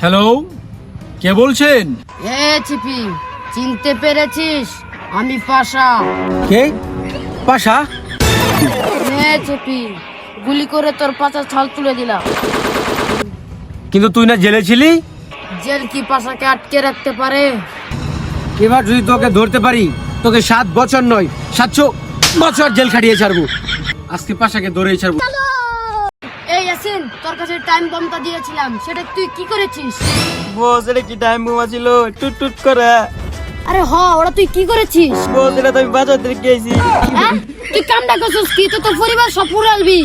Hello, কে বলছেন? এ চিপি, চিনতে পেরেছিস? আমি পাশা। কে? পাশা? এ চিপি, গুলি করে তোর পাছা ছাল তুলে দিলাম। কিন্তু তুই না জেলে ছিলি? জেল কি পাশাকে আটকে রাখতে পারে? এবার যদি তোকে ধরতে পারি, তোকে 7 বছর নয় 700 বছর জেল খাটিয়ে ছাড়বো। আজকে পাশাকে ধরেই ছাড়বো। এই ইয়াসিন, তোর কাছে টাইম বমটা দিয়েছিলাম, সেটা তুই কি করেছিস? বস এটা কি টাইম বোমা ছিল? টুট টুট করে। আরে ওটা তুই কি করেছিস? বস এটা তো আমি বাজার থেকে গেছি। হ্যাঁ? তুই কামটা করছিস কি? তুই তোর পরিবার সব পুরালবি।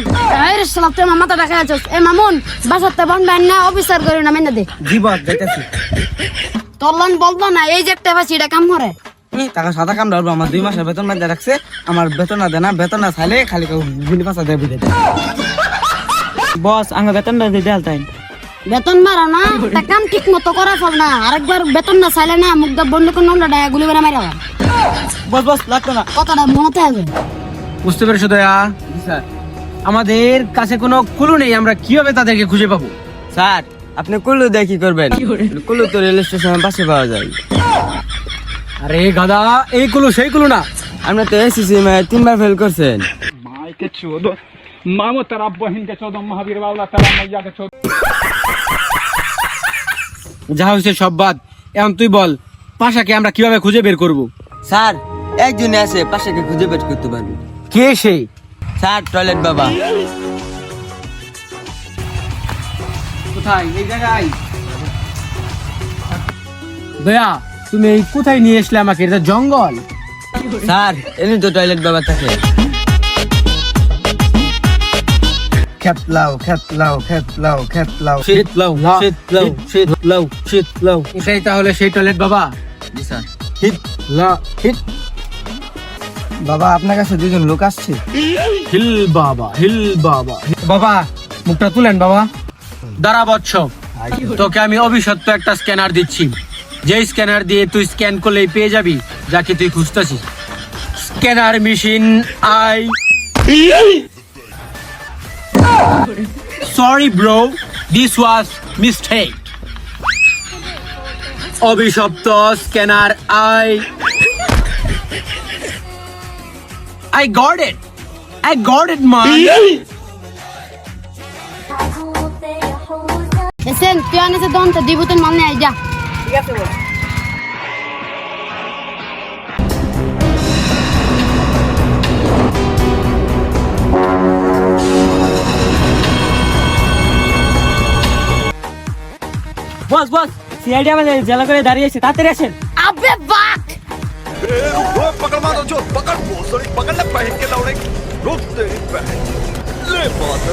আরে শালা, তুই আমার মাথা ঢাকা আছিস। এ মামুন, বাসাতে বন বাইন না, অফিসার করে না মেনে দে। জি বস যাইতাছি। তোর লন বলতো না, এই যে একটা বাসি এটা কাম করে। টাকা সাদা কাম ধরবো, আমার 2 মাসের বেতন না রাখছে। আমার বেতন না দেনা, বেতন না চাইলে খালি গুলি পাঁচা দেয় বুঝে। বস আঙ্গা বেতন না দিয়ে দেয়। বেতন মারা না, তা কাম ঠিক মতো করা ফল না। আরেকবার বেতন না চাইলে না, মুখ দা বন্ধ করে নামটা ডায়া গুলি করে মারা। বস বস লাগতো না। কথাটা মনে হবে। বুঝতে পেরেছো দয়া? স্যার আমাদের কাছে কোনো ক্লু নেই, আমরা কিভাবে তাদেরকে খুঁজে পাবো? স্যার আপনি কুলু দিয়ে কি করবেন? কুলু তো রেল স্টেশনের পাশে পাওয়া যায়। আরে গাদা, এই ক্লু সেই ক্লু না। আপনি তো এসএসসি 3বার ফেল করছেন। माय के चौदह मामो तेरा बहन के 14 महावीर बाबला तेरा मैया के 14। যা হয়েছে সব বাদ, এখন তুই বল পাশাকে আমরা কিভাবে খুঁজে বের করব? স্যার একজনে আছে পাশাকে খুঁজে বের করতে পারবে। কে সেই? স্যার টয়লেট বাবা। কোথায়? এই জায়গায়? দয়া, তুমি এই কোথায় নিয়ে আসলে আমাকে? এটা জঙ্গল। স্যার এমনি তো টয়লেট বাবা থাকে। খেতলাও খেতলাও খেতলাও খেতলাও। এটাই তাহলে সেই টয়লেট বাবা? জি স্যার। হিট লা হিট। বাবা আপনার কাছে 2জন লোক আসছে। হিল বাবা, হিল বাবা। বাবা মুখটা তুলেন বাবা। দাঁড়া বৎস, তোকে আমি অভিশপ্ত একটা স্ক্যানার দিচ্ছি। যে স্ক্যানার দিয়ে তুই স্ক্যান করলেই পেয়ে যাবি যাকে তুই খুঁজতেছিস। স্ক্যানার মেশিন আই। Sorry bro, this was mistake. অভিশপ্ত স্ক্যানার আই। I got it. I got it, man. এসেন, তুই আনেছে দন্ত দিবুতের মানে আই যা। ঠিক আছে বস। বস বস সিআইডি আমাদের জেলা করে দাঁড়িয়ে আছে, তাড়াতাড়ি আসেন। আবে বাক, पकड़ मारो जो पकड़ पकड़ना पहन के दौड़े रुक तेरी बहन ले बात